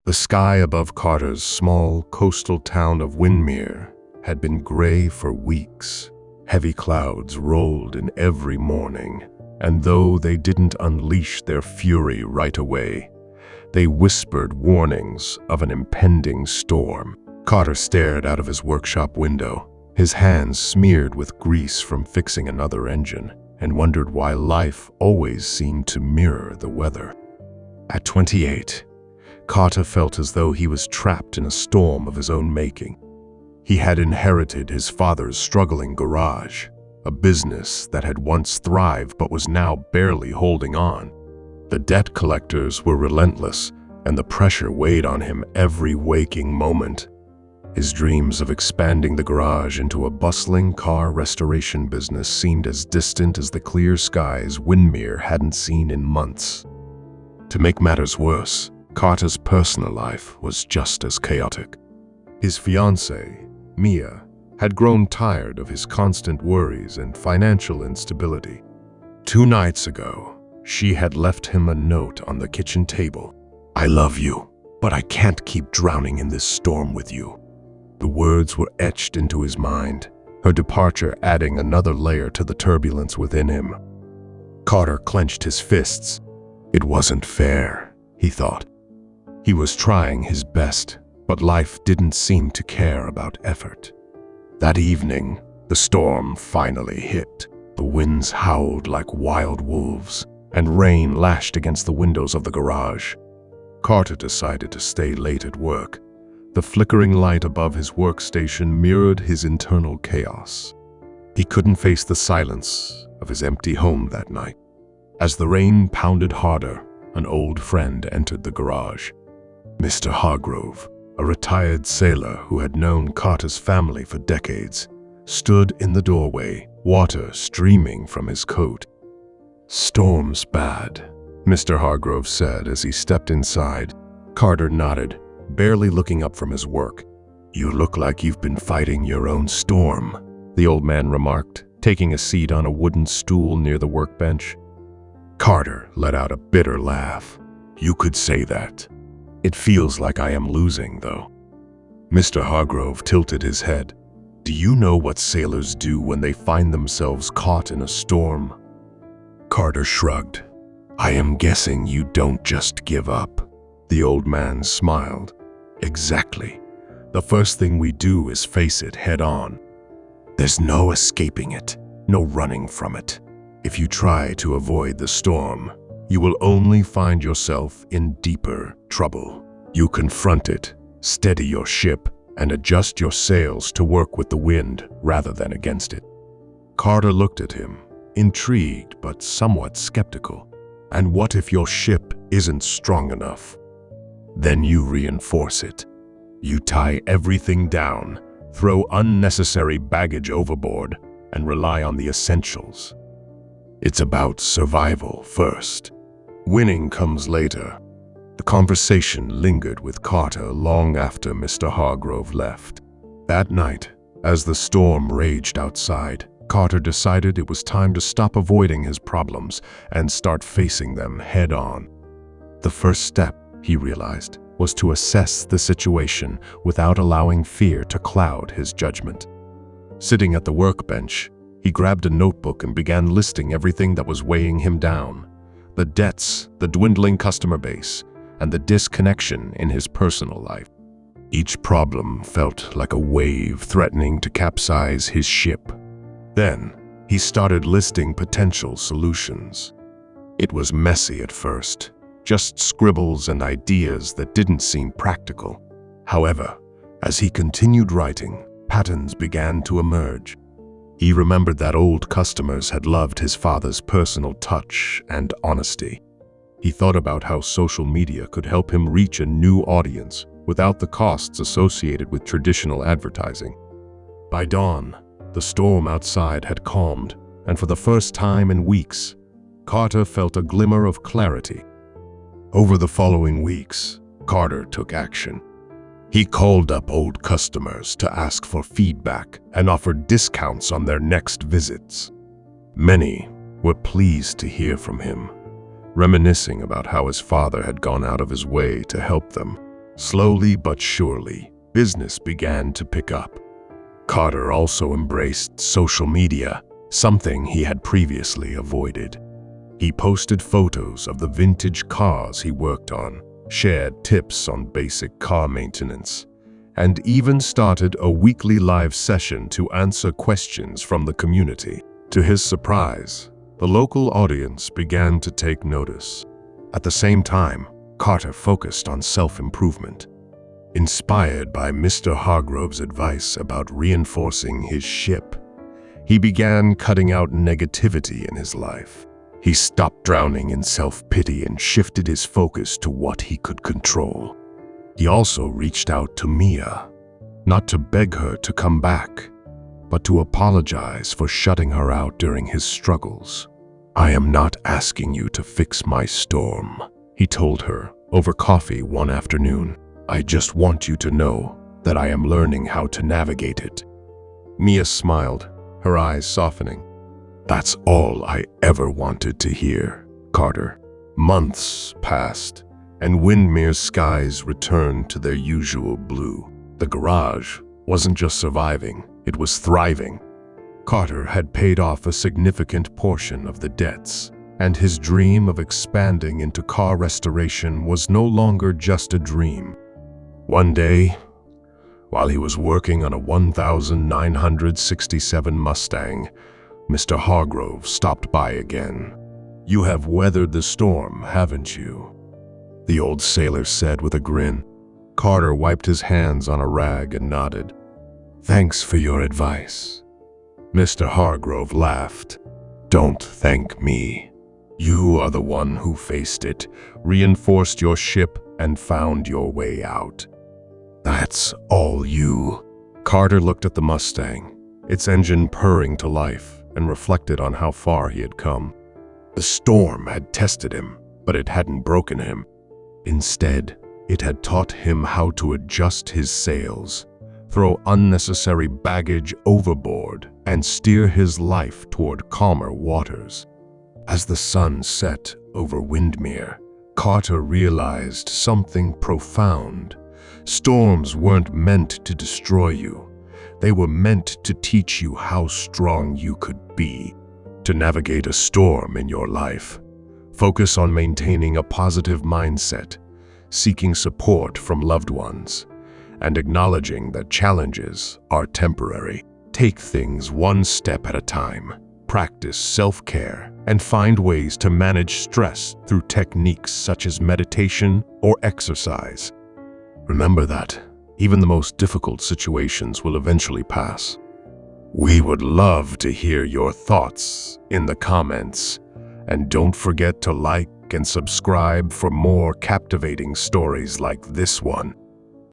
The sky above Carter's small coastal town of Windermere had been gray for weeks. Heavy clouds rolled in every morning, and though they didn't unleash their fury right away, they whispered warnings of an impending storm. Carter stared out of his workshop window, his hands smeared with grease from fixing another engine, and wondered why life always seemed to mirror the weather. At 28, Carter felt as though he was trapped in a storm of his own making. He had inherited his father's struggling garage, a business that had once thrived but was now barely holding on. The debt collectors were relentless, and the pressure weighed on him every waking moment. His dreams of expanding the garage into a bustling car restoration business seemed as distant as the clear skies Windermere hadn't seen in months. To make matters worse, Carter's personal life was just as chaotic. His fiancée, Mia, had grown tired of his constant worries and financial instability. 2 nights ago, she had left him a note on the kitchen table. "I love you, but I can't keep drowning in this storm with you." The words were etched into his mind, her departure adding another layer to the turbulence within him. Carter clenched his fists. It wasn't fair, he thought. He was trying his best, but life didn't seem to care about effort. That evening, the storm finally hit. The winds howled like wild wolves, and rain lashed against the windows of the garage. Carter decided to stay late at work. The flickering light above his workstation mirrored his internal chaos. He couldn't face the silence of his empty home that night. As the rain pounded harder, an old friend entered the garage. Mr. Hargrove, a retired sailor who had known Carter's family for decades, stood in the doorway, water streaming from his coat. "Storm's bad," Mr. Hargrove said as he stepped inside. Carter nodded, barely looking up from his work. "You look like you've been fighting your own storm," the old man remarked, taking a seat on a wooden stool near the workbench. Carter let out a bitter laugh. "You could say that. It feels like I am losing, though." Mr. Hargrove tilted his head. "Do you know what sailors do when they find themselves caught in a storm?" Carter shrugged. "I am guessing you don't just give up." The old man smiled. "Exactly. The first thing we do is face it head on. There's no escaping it, no running from it. If you try to avoid the storm, you will only find yourself in deeper trouble. You confront it, steady your ship, and adjust your sails to work with the wind rather than against it." Carter looked at him, intrigued but somewhat skeptical. "And what if your ship isn't strong enough?" "Then you reinforce it. You tie everything down, throw unnecessary baggage overboard, and rely on the essentials. It's about survival first. Winning comes later." The conversation lingered with Carter long after Mr. Hargrove left. That night, as the storm raged outside, Carter decided it was time to stop avoiding his problems and start facing them head on. The first step, he realized, was to assess the situation without allowing fear to cloud his judgment. Sitting at the workbench, he grabbed a notebook and began listing everything that was weighing him down. The debts, the dwindling customer base, and the disconnection in his personal life. Each problem felt like a wave threatening to capsize his ship. Then, he started listing potential solutions. It was messy at first, just scribbles and ideas that didn't seem practical. However, as he continued writing, patterns began to emerge. He remembered that old customers had loved his father's personal touch and honesty. He thought about how social media could help him reach a new audience without the costs associated with traditional advertising. By dawn, the storm outside had calmed, and for the first time in weeks, Carter felt a glimmer of clarity. Over the following weeks, Carter took action. He called up old customers to ask for feedback and offered discounts on their next visits. Many were pleased to hear from him, reminiscing about how his father had gone out of his way to help them. Slowly but surely, business began to pick up. Carter also embraced social media, something he had previously avoided. He posted photos of the vintage cars he worked on, shared tips on basic car maintenance, and even started a weekly live session to answer questions from the community. To his surprise, the local audience began to take notice. At the same time, Carter focused on self-improvement. Inspired by Mr. Hargrove's advice about reinforcing his ship, he began cutting out negativity in his life. He stopped drowning in self-pity and shifted his focus to what he could control. He also reached out to Mia, not to beg her to come back, but to apologize for shutting her out during his struggles. "I am not asking you to fix my storm," he told her over coffee one afternoon. "I just want you to know that I am learning how to navigate it." Mia smiled, her eyes softening. "That's all I ever wanted to hear, Carter." Months passed, and Windmere's skies returned to their usual blue. The garage wasn't just surviving, it was thriving. Carter had paid off a significant portion of the debts, and his dream of expanding into car restoration was no longer just a dream. One day, while he was working on a 1967 Mustang, Mr. Hargrove stopped by again. "You have weathered the storm, haven't you?" the old sailor said with a grin. Carter wiped his hands on a rag and nodded. "Thanks for your advice." Mr. Hargrove laughed. "Don't thank me. You are the one who faced it, reinforced your ship, and found your way out. That's all you." Carter looked at the Mustang, its engine purring to life, and reflected on how far he had come. The storm had tested him, but it hadn't broken him. Instead, it had taught him how to adjust his sails, throw unnecessary baggage overboard, and steer his life toward calmer waters. As the sun set over Windmere, Carter realized something profound. Storms weren't meant to destroy you. They were meant to teach you how strong you could be. To navigate a storm in your life, focus on maintaining a positive mindset, seeking support from loved ones, and acknowledging that challenges are temporary. Take things one step at a time. Practice self-care and find ways to manage stress through techniques such as meditation or exercise. Remember that even the most difficult situations will eventually pass. We would love to hear your thoughts in the comments, and don't forget to like and subscribe for more captivating stories like this one.